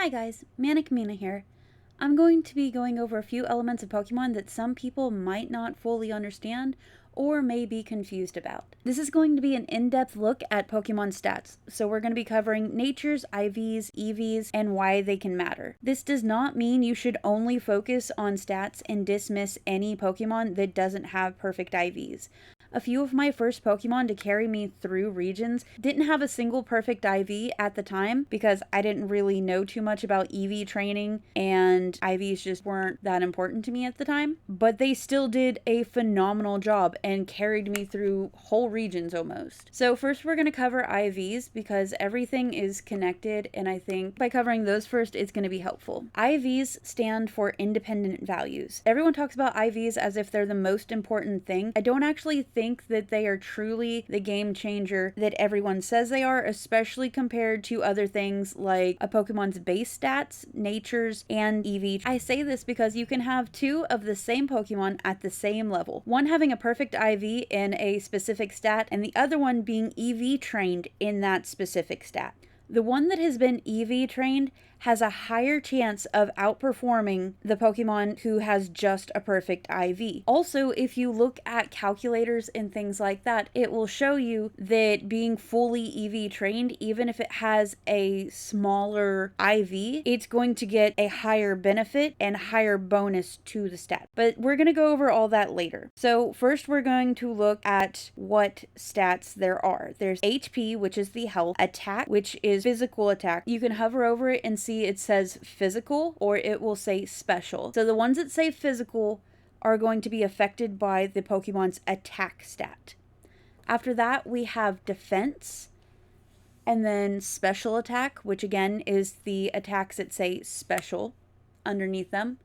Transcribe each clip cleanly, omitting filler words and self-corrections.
Hi guys, Manic Mina here. I'm going to be going over a few elements of Pokemon that some people might not fully understand or may be confused about. This is going to be an in-depth look at Pokemon stats, so we're going to be covering natures, IVs, EVs, and why they can matter. This does not mean you should only focus on stats and dismiss any Pokemon that doesn't have perfect IVs. A few of my first Pokemon to carry me through regions didn't have a single perfect IV at the time because I didn't really know too much about EV training and IVs just weren't that important to me at the time. But they still did a phenomenal job and carried me through whole regions almost. So first we're going to cover IVs because everything is connected, and I think by covering those first it's going to be helpful. IVs stand for independent values. Everyone talks about IVs as if they're the most important thing. I don't actually think that they are truly the game changer that everyone says they are, especially compared to other things like a Pokemon's base stats, natures, and EV. I say this because you can have two of the same Pokemon at the same level, one having a perfect IV in a specific stat and the other one being EV trained in that specific stat. The one that has been EV trained has a higher chance of outperforming the Pokemon who has just a perfect IV. Also, if you look at calculators and things like that, it will show you that being fully EV trained, even if it has a smaller IV, it's going to get a higher benefit and higher bonus to the stat. But we're going to go over all that later. So first we're going to look at what stats there are. There's HP, which is the health, attack, which is physical attack. You can hover over it and see it says physical or it will say special. So the ones that say physical are going to be affected by the Pokemon's attack stat. After that, we have defense, and then special attack, which again is the attacks that say special underneath them.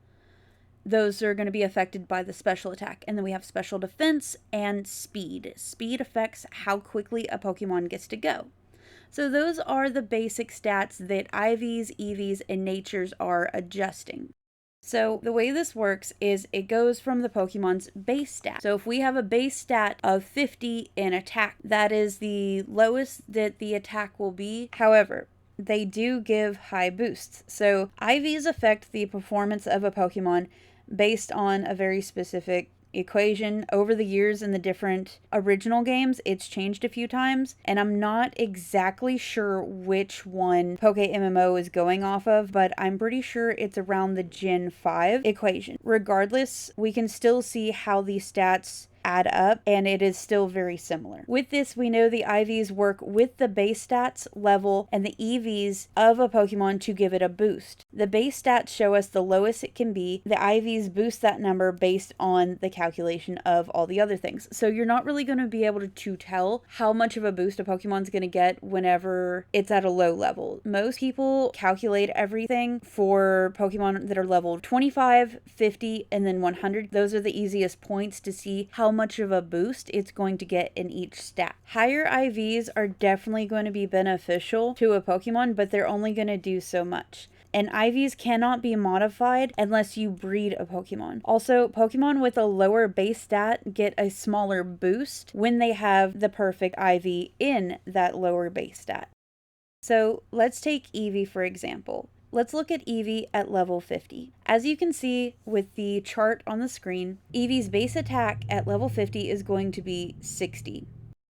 Those are going to be affected by the special attack. And then we have special defense and speed. Speed affects how quickly a Pokemon gets to go. So those are the basic stats that IVs, EVs, and natures are adjusting. So the way this works is it goes from the Pokemon's base stat. So if we have a base stat of 50 in attack, that is the lowest that the attack will be. However, they do give high boosts. So IVs affect the performance of a Pokemon based on a very specific equation. Over the years in the different original games, it's changed a few times, and I'm not exactly sure which one PokeMMO is going off of, but I'm pretty sure it's around the Gen 5 equation. Regardless, we can still see how these stats add up, and it is still very similar. With this, we know the IVs work with the base stats level and the EVs of a Pokemon to give it a boost. The base stats show us the lowest it can be. The IVs boost that number based on the calculation of all the other things. So you're not really going to be able to tell how much of a boost a Pokemon's going to get whenever it's at a low level. Most people calculate everything for Pokemon that are level 25, 50, and then 100. Those are the easiest points to see how much of a boost it's going to get in each stat. Higher IVs are definitely going to be beneficial to a Pokemon, but they're only going to do so much. And IVs cannot be modified unless you breed a Pokemon. Also, Pokemon with a lower base stat get a smaller boost when they have the perfect IV in that lower base stat. So let's take Eevee for example. Let's look at Eevee at level 50. As you can see with the chart on the screen, Eevee's base attack at level 50 is going to be 60.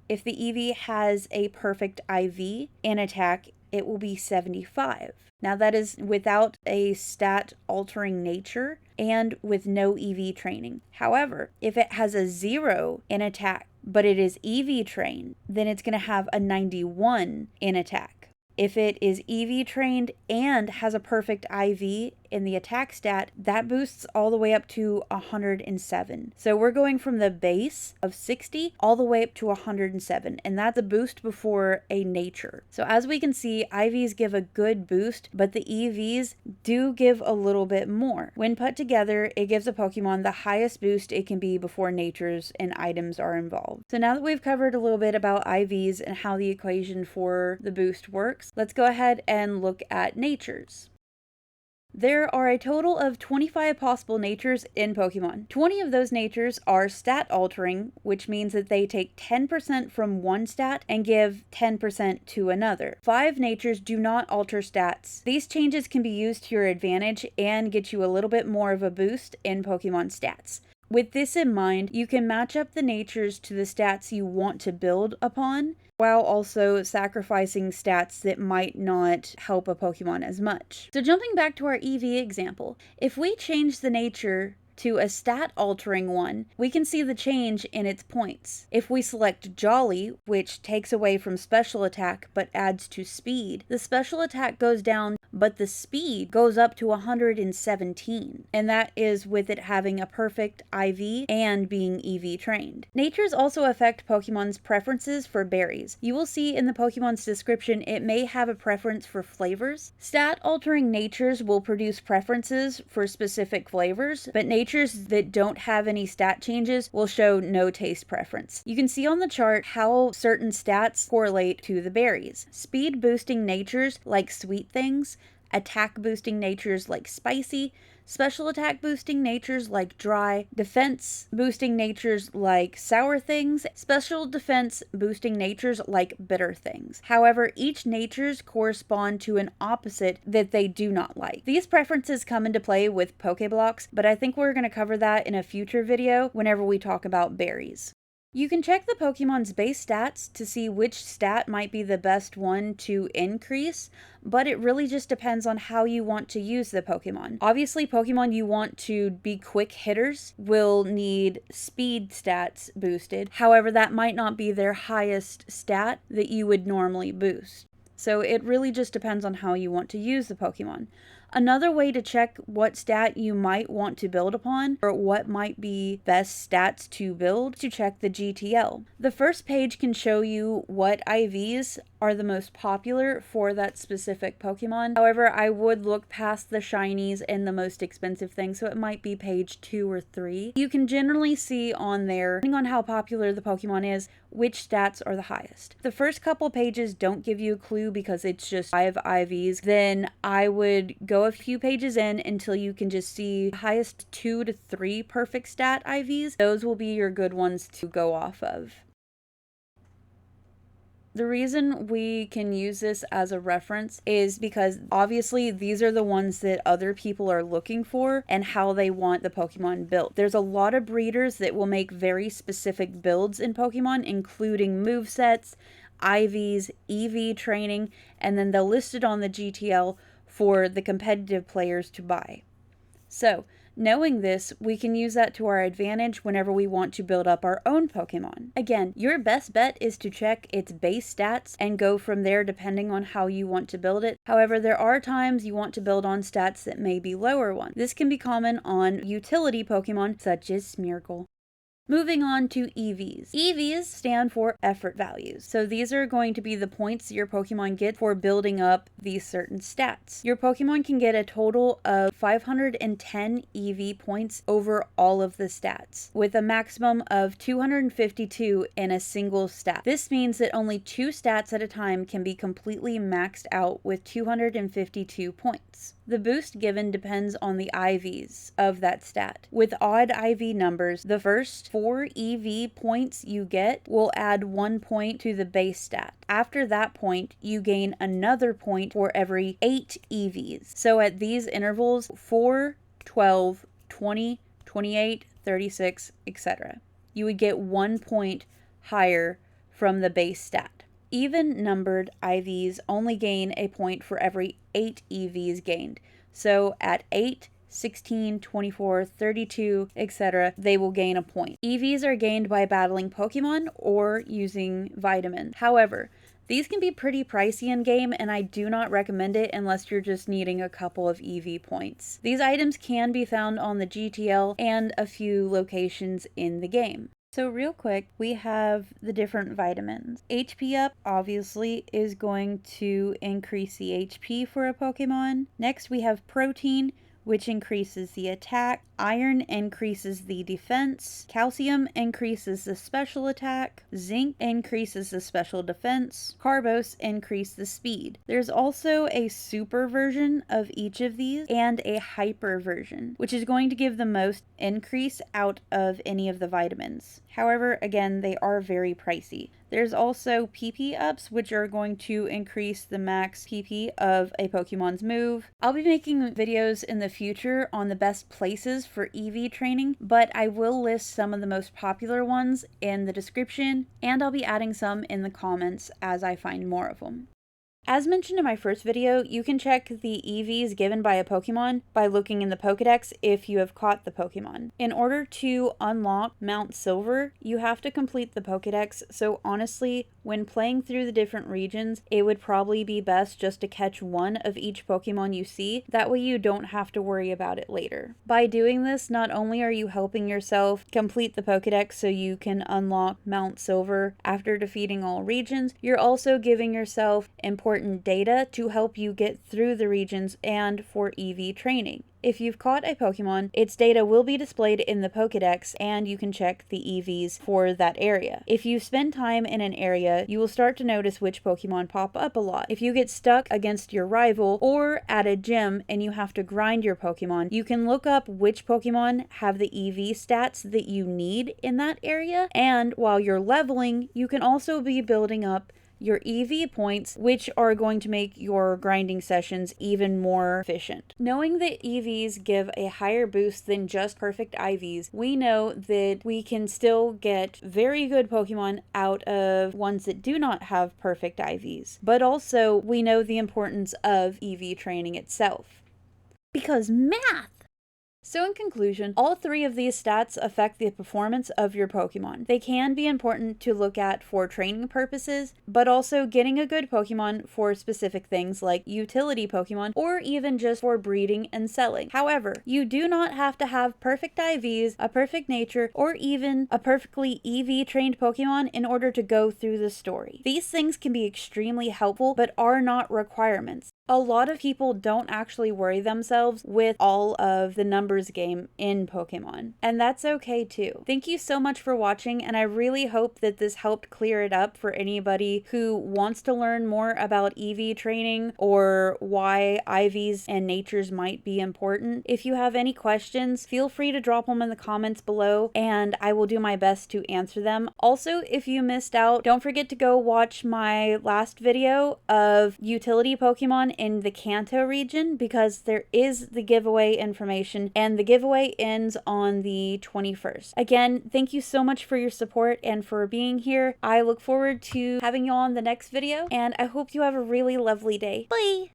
If the Eevee has a perfect IV in attack, it will be 75. Now that is without a stat altering nature and with no EV training. However, if it has a 0 in attack, but it is EV trained, then it's going to have a 91 in attack. If it is EV trained and has a perfect IV in the attack stat, that boosts all the way up to 107. So we're going from the base of 60 all the way up to 107, and that's a boost before a nature. So as we can see, IVs give a good boost, but the EVs do give a little bit more. When put together, it gives a Pokemon the highest boost it can be before natures and items are involved. So now that we've covered a little bit about IVs and how the equation for the boost works, let's go ahead and look at natures. There are a total of 25 possible natures in Pokemon. 20 of those natures are stat altering, which means that they take 10% from one stat and give 10% to another. 5 natures do not alter stats. These changes can be used to your advantage and get you a little bit more of a boost in Pokemon stats. With this in mind, you can match up the natures to the stats you want to build upon, while also sacrificing stats that might not help a Pokemon as much. So jumping back to our EV example, if we change the nature to a stat altering one, we can see the change in its points. If we select Jolly, which takes away from special attack but adds to speed, the special attack goes down but the speed goes up to 117, and that is with it having a perfect IV and being EV trained. Natures also affect Pokemon's preferences for berries. You will see in the Pokemon's description it may have a preference for flavors. Stat altering natures will produce preferences for specific flavors, but natures that don't have any stat changes will show no taste preference. You can see on the chart how certain stats correlate to the berries. Speed boosting natures like sweet things, attack boosting natures like spicy, special attack boosting natures like dry, defense boosting natures like sour things, special defense boosting natures like bitter things. However, each natures correspond to an opposite that they do not like. These preferences come into play with Pokeblocks, but I think we're going to cover that in a future video whenever we talk about berries. You can check the Pokemon's base stats to see which stat might be the best one to increase, but it really just depends on how you want to use the Pokemon. Obviously, Pokemon you want to be quick hitters will need speed stats boosted. However, that might not be their highest stat that you would normally boost. So it really just depends on how you want to use the Pokemon. Another way to check what stat you might want to build upon, or what might be best stats to build, is to check the GTL. The first page can show you what IVs are the most popular for that specific Pokemon. However, I would look past the shinies and the most expensive things, so it might be page 2 or 3. You can generally see on there, depending on how popular the Pokemon is, which stats are the highest. The first couple pages don't give you a clue because it's just 5 IVs. Then I would go a few pages in until you can just see the highest 2 to 3 perfect stat IVs. Those will be your good ones to go off of. The reason we can use this as a reference is because obviously these are the ones that other people are looking for and how they want the Pokemon built. There's a lot of breeders that will make very specific builds in Pokemon, including movesets, IVs, EV training, and then they'll list it on the GTL for the competitive players to buy. So, knowing this, we can use that to our advantage whenever we want to build up our own Pokemon. Again, your best bet is to check its base stats and go from there depending on how you want to build it. However, there are times you want to build on stats that may be lower ones. This can be common on utility Pokemon such as Smeargle. Moving on to EVs. EVs stand for effort values. So these are going to be the points your Pokemon get for building up these certain stats. Your Pokemon can get a total of 510 EV points over all of the stats, with a maximum of 252 in a single stat. This means that only 2 stats at a time can be completely maxed out with 252 points. The boost given depends on the IVs of that stat. With odd IV numbers, the first 4 EV points you get will add 1 point to the base stat. After that point, you gain another point for every 8 EVs. So at these intervals, 4, 12, 20, 28, 36, etc. You would get 1 point higher from the base stat. Even numbered IVs only gain a point for every 8 EVs gained. So at 8, 16, 24, 32, etc., they will gain a point. EVs are gained by battling Pokemon or using vitamins. However, these can be pretty pricey in game, and I do not recommend it unless you're just needing a couple of EV points. These items can be found on the GTL and a few locations in the game. So real quick, we have the different vitamins. HP up obviously is going to increase the HP for a Pokemon. Next we have protein, which increases the attack. Iron increases the defense. Calcium increases the special attack. Zinc increases the special defense. Carbos increase the speed. There's also a super version of each of these and a hyper version, which is going to give the most increase out of any of the vitamins. However, again, they are very pricey. There's also PP ups, which are going to increase the max PP of a Pokemon's move. I'll be making videos in the future on the best places for EV training, but I will list some of the most popular ones in the description, and I'll be adding some in the comments as I find more of them. As mentioned in my first video, you can check the EVs given by a Pokemon by looking in the Pokedex if you have caught the Pokemon. In order to unlock Mount Silver, you have to complete the Pokedex, so honestly, when playing through the different regions, it would probably be best just to catch one of each Pokemon you see, that way you don't have to worry about it later. By doing this, not only are you helping yourself complete the Pokedex so you can unlock Mount Silver after defeating all regions, you're also giving yourself important data to help you get through the regions and for EV training. If you've caught a Pokemon, its data will be displayed in the Pokedex and you can check the EVs for that area. If you spend time in an area, you will start to notice which Pokemon pop up a lot. If you get stuck against your rival or at a gym and you have to grind your Pokemon, you can look up which Pokemon have the EV stats that you need in that area, and while you're leveling, you can also be building up your EV points, which are going to make your grinding sessions even more efficient. Knowing that EVs give a higher boost than just perfect IVs, we know that we can still get very good Pokemon out of ones that do not have perfect IVs. But also, we know the importance of EV training itself. Because math! So in conclusion, all three of these stats affect the performance of your Pokemon. They can be important to look at for training purposes, but also getting a good Pokemon for specific things like utility Pokemon, or even just for breeding and selling. However, you do not have to have perfect IVs, a perfect nature, or even a perfectly EV trained Pokemon in order to go through the story. These things can be extremely helpful, but are not requirements. A lot of people don't actually worry themselves with all of the numbers game in Pokemon, and that's okay too. Thank you so much for watching, and I really hope that this helped clear it up for anybody who wants to learn more about EV training or why IVs and natures might be important. If you have any questions, feel free to drop them in the comments below, and I will do my best to answer them. Also, if you missed out, don't forget to go watch my last video of utility Pokemon in the Kanto region, because there is the giveaway information, and the giveaway ends on the 21st. Again, thank you so much for your support and for being here. I look forward to having you on the next video, and I hope you have a really lovely day. Bye!